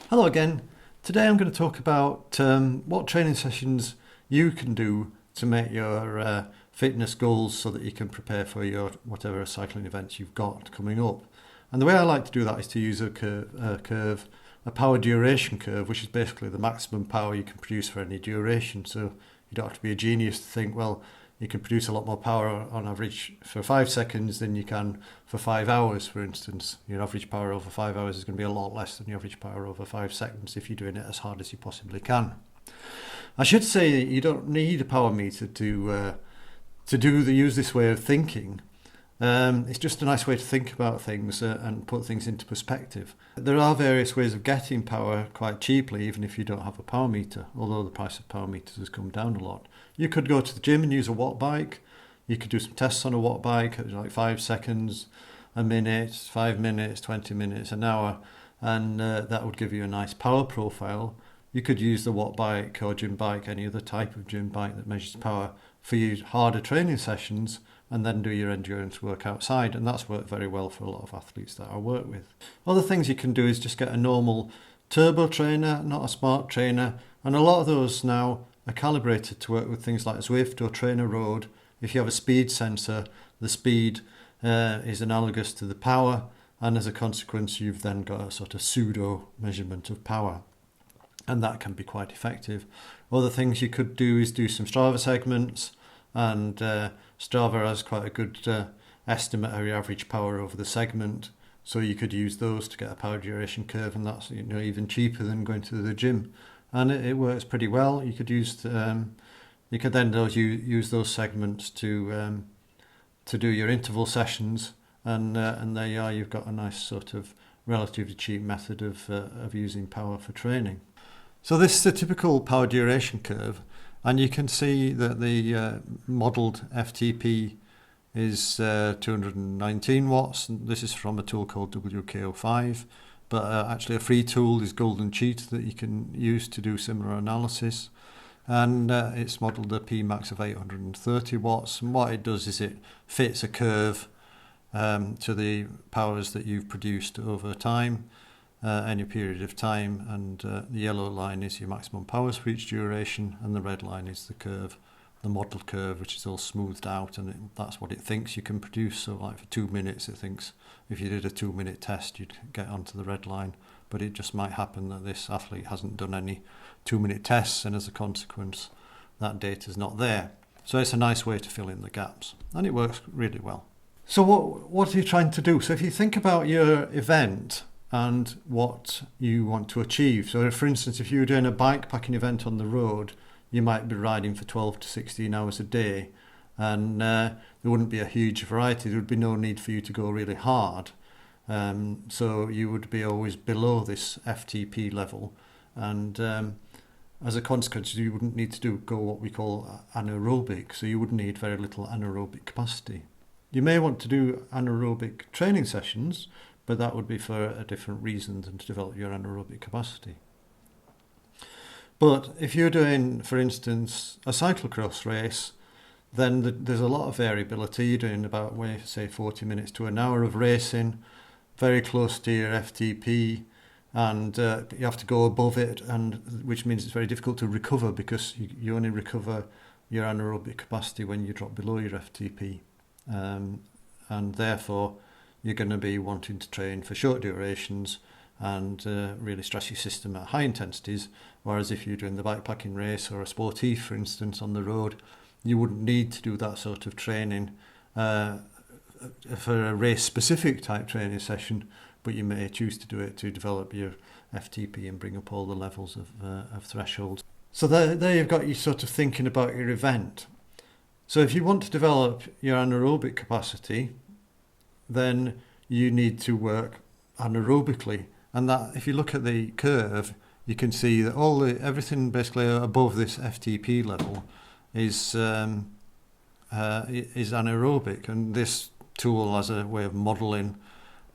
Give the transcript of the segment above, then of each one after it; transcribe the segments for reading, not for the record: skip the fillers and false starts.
Hello again. Today I'm going to talk about what training sessions you can do to make your fitness goals so that you can prepare for your whatever cycling events you've got coming up. And the way I like to do that is to use a curve, a power duration curve, which is basically the maximum power you can produce for any duration. So you don't have to be a genius to think, well, you can produce a lot more power on average for 5 seconds than you can for 5 hours, for instance. Your average power over 5 hours is going to be a lot less than your average power over 5 seconds if you're doing it as hard as you possibly can. I should say you don't need a power meter to use this way of thinking. It's just a nice way to think about things and put things into perspective. There are various ways of getting power quite cheaply, even if you don't have a power meter, although the price of power meters has come down a lot. You could go to the gym and use a watt bike. You could do some tests on a watt bike, like 5 seconds, a minute, 5 minutes, 20 minutes, an hour, and that would give you a nice power profile. You could use the watt bike or gym bike, any other type of gym bike that measures power, for your harder training sessions, and then do your endurance work outside, and that's worked very well for a lot of athletes that I work with. Other things you can do is just get a normal turbo trainer, not a smart trainer, and a lot of those now are calibrated to work with things like Zwift or Trainer Road. If you have a speed sensor, the speed is analogous to the power, and as a consequence you've then got a sort of pseudo measurement of power, and that can be quite effective. Other things you could do is do some Strava segments, and Strava has quite a good estimate of your average power over the segment, so you could use those to get a power duration curve, and that's even cheaper than going to the gym, and it works pretty well. You could use you could then use those segments to do your interval sessions, and there you are. You've got a nice sort of relatively cheap method of using power for training. So this is a typical power duration curve. And you can see that the modelled FTP is 219 watts. And this is from a tool called WKO5. But actually a free tool is Golden Cheat that you can use to do similar analysis. And it's modelled a Pmax of 830 watts. And what it does is it fits a curve to the powers that you've produced over time. Any period of time, and the yellow line is your maximum powers for each duration, and the red line is the curve, the model curve, which is all smoothed out, and that's what it thinks you can produce. So like for 2 minutes it thinks if you did a 2-minute test you'd get onto the red line, but it just might happen that this athlete hasn't done any 2-minute tests, and as a consequence that data is not there. So it's a nice way to fill in the gaps, and it works really well. So what are you trying to do? So if you think about your event and what you want to achieve. So for instance, if you were doing a bike packing event on the road, you might be riding for 12 to 16 hours a day, and there wouldn't be a huge variety. There would be no need for you to go really hard. So you would be always below this FTP level, and as a consequence you wouldn't need to go what we call anaerobic, so you would need very little anaerobic capacity. You may want to do anaerobic training sessions, but that would be for a different reason than to develop your anaerobic capacity. But if you're doing, for instance, a cyclocross race, then there's a lot of variability. You're doing about, say, 40 minutes to an hour of racing, very close to your FTP, and you have to go above it, and which means it's very difficult to recover, because you only recover your anaerobic capacity when you drop below your FTP, and therefore you're going to be wanting to train for short durations and really stress your system at high intensities, whereas if you're doing the bikepacking race or a sportive, for instance, on the road, you wouldn't need to do that sort of training for a race-specific type training session, but you may choose to do it to develop your FTP and bring up all the levels of thresholds. So there you've got you sort of thinking about your event. So if you want to develop your anaerobic capacity, then you need to work anaerobically, and that if you look at the curve, you can see that everything basically above this FTP level is anaerobic, and this tool has a way of modelling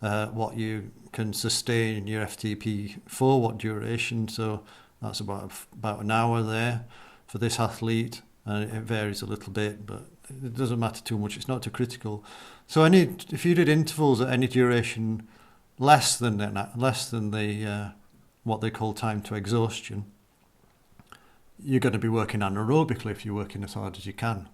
what you can sustain your FTP for, what duration. So that's about an hour there for this athlete, and it varies a little bit, but it doesn't matter too much. It's not too critical. So if you did intervals at any duration less than the what they call time to exhaustion, you're going to be working anaerobically if you're working as hard as you can.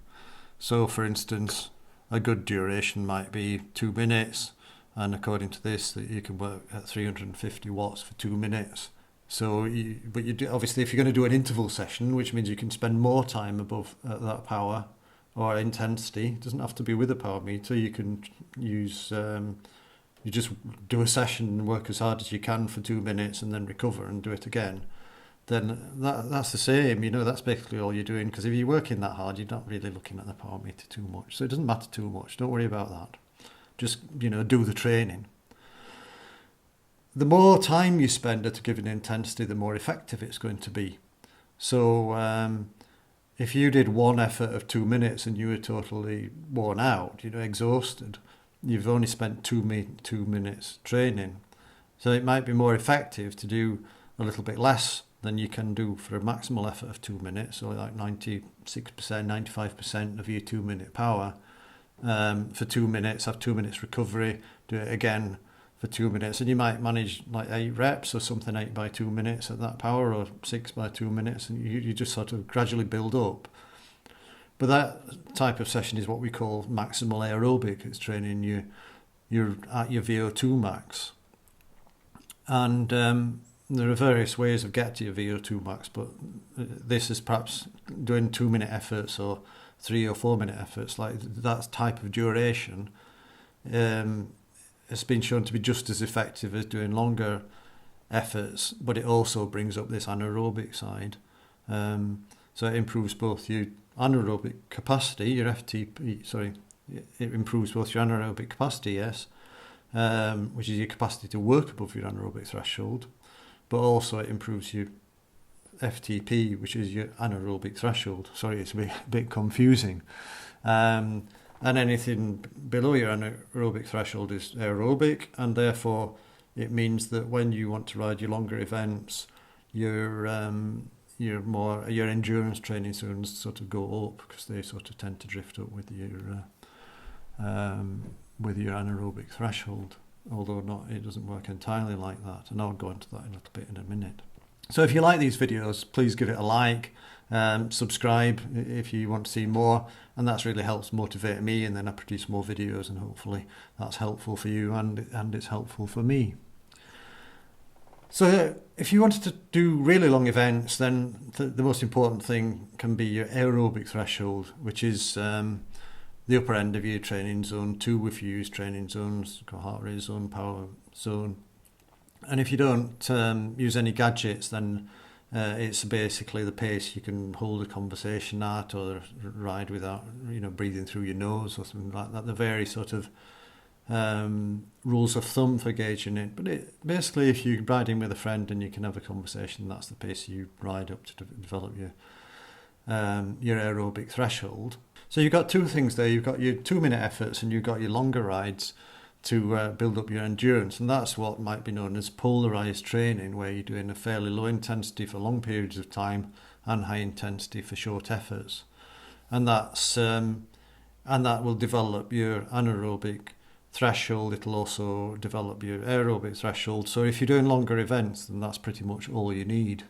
So, for instance, a good duration might be 2 minutes, and according to this, that you can work at 350 watts for 2 minutes. So, obviously, if you're going to do an interval session, which means you can spend more time above that power or intensity, it doesn't have to be with a power meter. You can use you just do a session and work as hard as you can for 2 minutes, and then recover and do it again. Then that's the same. That's basically all you're doing, because if you're working that hard, you're not really looking at the power meter too much. So it doesn't matter too much. Don't worry about that. Just do the training. The more time you spend at a given intensity, the more effective it's going to be. So if you did one effort of 2 minutes and you were totally worn out, exhausted, you've only spent 2 minutes training. So it might be more effective to do a little bit less than you can do for a maximal effort of 2 minutes, so like 96%, 95% of your 2 minute power for 2 minutes, have 2 minutes recovery, do it again for 2 minutes, and you might manage like 8 reps or something, 8 by 2 minutes at that power, or 6 by 2 minutes, and you just sort of gradually build up. But that type of session is what we call maximal aerobic. It's training you're at your VO2 max. And there are various ways of getting to your VO2 max, but this is perhaps doing 2 minute efforts or 3 or 4 minute efforts. Like that type of duration has been shown to be just as effective as doing longer efforts, but it also brings up this anaerobic side. So it improves both your anaerobic capacity, your FTP, it improves both your anaerobic capacity, yes, which is your capacity to work above your anaerobic threshold, but also it improves your FTP, which is your anaerobic threshold. Sorry, it's a bit confusing. And anything below your anaerobic threshold is aerobic, and therefore it means that when you want to ride your longer events, your endurance training zones sort of go up, because they sort of tend to drift up with your anaerobic threshold. Although it doesn't work entirely like that, and I'll go into that a little bit in a minute. So if you like these videos, please give it a like, subscribe if you want to see more, and that really helps motivate me, and then I produce more videos, and hopefully that's helpful for you, and it's helpful for me. So if you wanted to do really long events, then the most important thing can be your aerobic threshold, which is the upper end of your training zone 2 if you use training zones, heart rate zone, power zone. And if you don't use any gadgets, then it's basically the pace you can hold a conversation at, or ride without breathing through your nose or something like that. The very sort of rules of thumb for gauging it. But basically, if you're riding with a friend and you can have a conversation, that's the pace you ride up to develop your aerobic threshold. So you've got two things there. You've got your 2 minute efforts, and you've got your longer rides to build up your endurance. And that's what might be known as polarized training, where you're doing a fairly low intensity for long periods of time and high intensity for short efforts. And that's and that will develop your anaerobic threshold. It'll also develop your aerobic threshold. So if you're doing longer events, then that's pretty much all you need.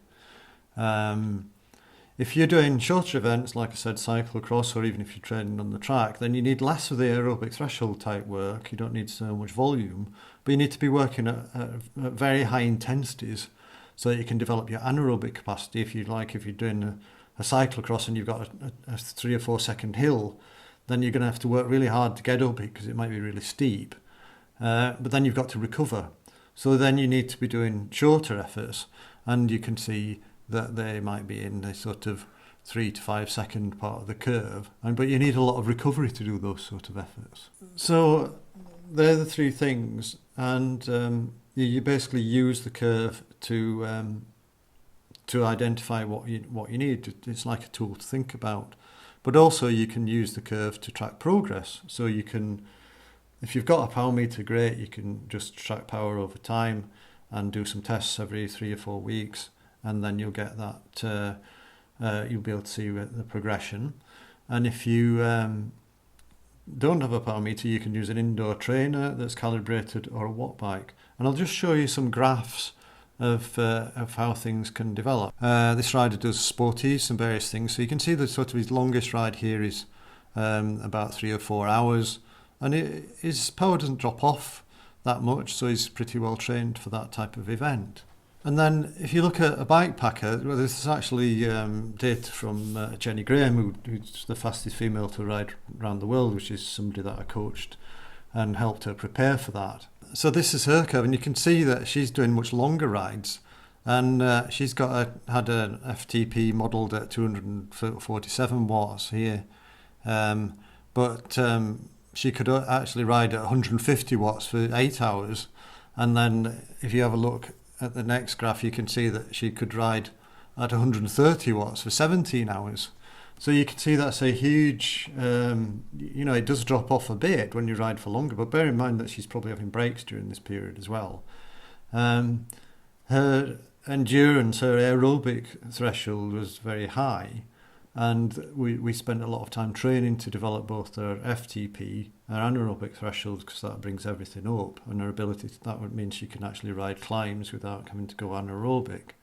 If you're doing shorter events, like I said, cyclocross, or even if you're training on the track, then you need less of the aerobic threshold type work. You don't need so much volume, but you need to be working at very high intensities so that you can develop your anaerobic capacity. If you're doing a cyclocross and you've got a 3 or 4 second hill, then you're going to have to work really hard to get up it, because it might be really steep. But then you've got to recover. So then you need to be doing shorter efforts, and you can see that they might be in the sort of 3 to 5 second part of the curve, but you need a lot of recovery to do those sort of efforts. So they're the three things, and you basically use the curve to identify what you need. It's like a tool to think about, but also you can use the curve to track progress. So you can, if you've got a power meter, great, you can just track power over time and do some tests every 3 or 4 weeks. And then you'll get that, you'll be able to see the progression. And if you don't have a power meter, you can use an indoor trainer that's calibrated, or a watt bike. And I'll just show you some graphs of how things can develop. This rider does sporties and various things. So you can see that sort of his longest ride here is about 3 or 4 hours, and his power doesn't drop off that much, so he's pretty well trained for that type of event. And then if you look at a bike packer, well, this is actually data from Jenny Graham, who's the fastest female to ride around the world, which is somebody that I coached and helped her prepare for that. So this is her curve, and you can see that she's doing much longer rides, and she's had an FTP modelled at 247 watts here, but she could actually ride at 150 watts for 8 hours, and then if you have a look at the next graph, you can see that she could ride at 130 watts for 17 hours. So you can see that's a huge, it does drop off a bit when you ride for longer, but bear in mind that she's probably having breaks during this period as well. Her endurance, her aerobic threshold was very high, and we spent a lot of time training to develop both her FTP, her anaerobic threshold, because that brings everything up, and her ability that would mean she can actually ride climbs without having to go anaerobic.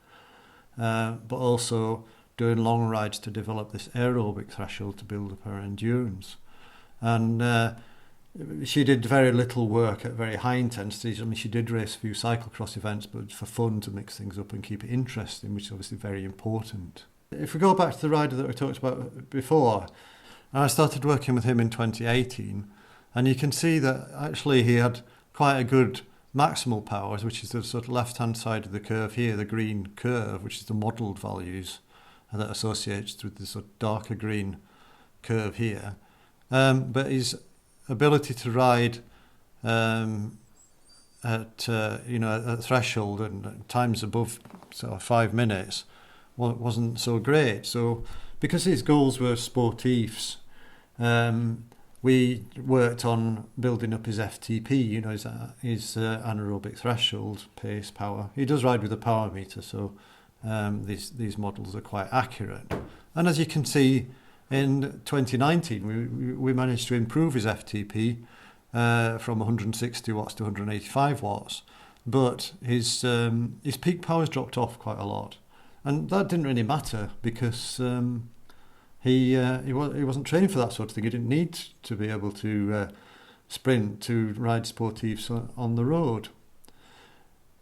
But also doing long rides to develop this aerobic threshold to build up her endurance. And she did very little work at very high intensities. I mean, she did race a few cyclocross events, but for fun, to mix things up and keep it interesting, which is obviously very important. If we go back to the rider that we talked about before, I started working with him in 2018, and you can see that actually he had quite a good maximal powers, which is the sort of left-hand side of the curve here, the green curve, which is the modelled values that associates with the sort of darker green curve here. But his ability to ride at a threshold and times above sort of 5 minutes wasn't so great. So because his goals were sportifs, we worked on building up his FTP, his anaerobic threshold, pace, power. He does ride with a power meter, so these models are quite accurate. And as you can see, in 2019, we managed to improve his FTP from 160 watts to 185 watts, but his peak powers dropped off quite a lot. And that didn't really matter because he wasn't training for that sort of thing. He didn't need to be able to sprint to ride sportifs on the road.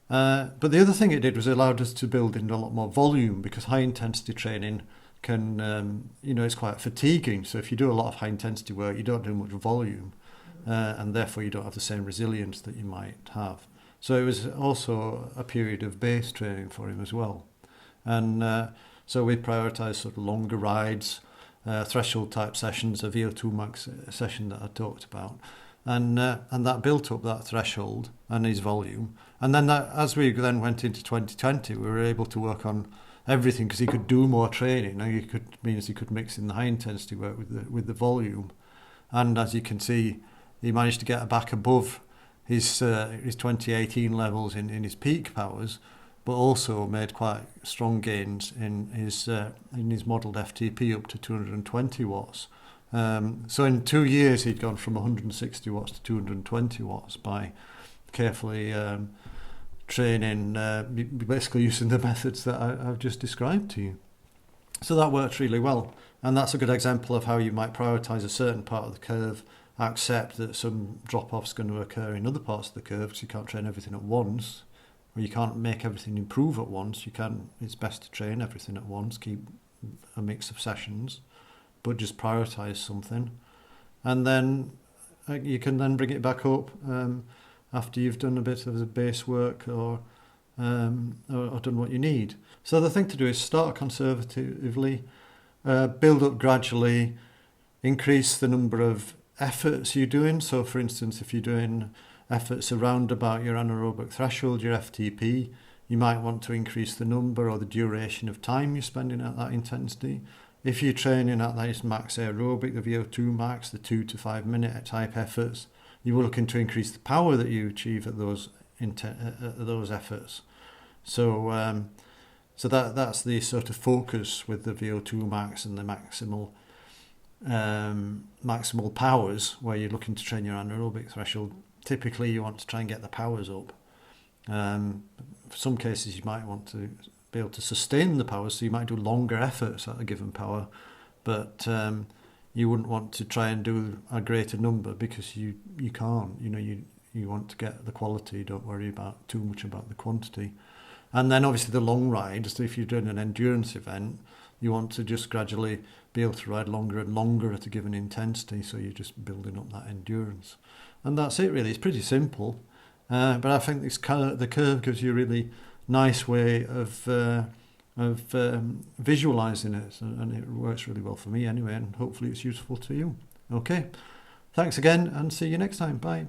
But the other thing it did was it allowed us to build in a lot more volume, because high intensity training can, it's quite fatiguing. So if you do a lot of high intensity work, you don't do much volume, and therefore you don't have the same resilience that you might have. So it was also a period of base training for him as well. And so we prioritised sort of longer rides, threshold type sessions, a VO2 max session that I talked about. And that built up that threshold and his volume. And then as we then went into 2020, we were able to work on everything because he could do more training. Now he could mix in the high intensity work with the volume. And as you can see, he managed to get back above his 2018 levels in his peak powers, but also made quite strong gains in his modelled FTP up to 220 watts. So in 2 years, he'd gone from 160 watts to 220 watts by carefully training, basically using the methods that I've just described to you. So that worked really well. And that's a good example of how you might prioritise a certain part of the curve, accept that some drop-off's going to occur in other parts of the curve because you can't train everything at once, or you can't make everything improve at once. It's best to train everything at once, keep a mix of sessions, but just prioritise something. And then you can then bring it back up after you've done a bit of the base work or done what you need. So the thing to do is start conservatively, build up gradually, increase the number of efforts you're doing. So for instance, if you're doing efforts around about your anaerobic threshold, your FTP, you might want to increase the number or the duration of time you're spending at that intensity. If you're training at that max aerobic, the VO2 max, the 2 to 5 minute type efforts, you were looking to increase the power that you achieve at those efforts. So that's the sort of focus with the VO2 max and the maximal powers, where you're looking to train your anaerobic threshold. Typically, you want to try and get the powers up for some cases, you might want to be able to sustain the power, so you might do longer efforts at a given power, but you wouldn't want to try and do a greater number because you can't. You want to get the quality. Don't worry about too much about the quantity. And then obviously the long rides, if you're doing an endurance event, you want to just gradually be able to ride longer and longer at a given intensity, so you're just building up that endurance. And that's it really. It's pretty simple, but I think the curve gives you a really nice way of visualizing it, and it works really well for me anyway, and hopefully it's useful to you. Okay, thanks again, and see you next time. Bye.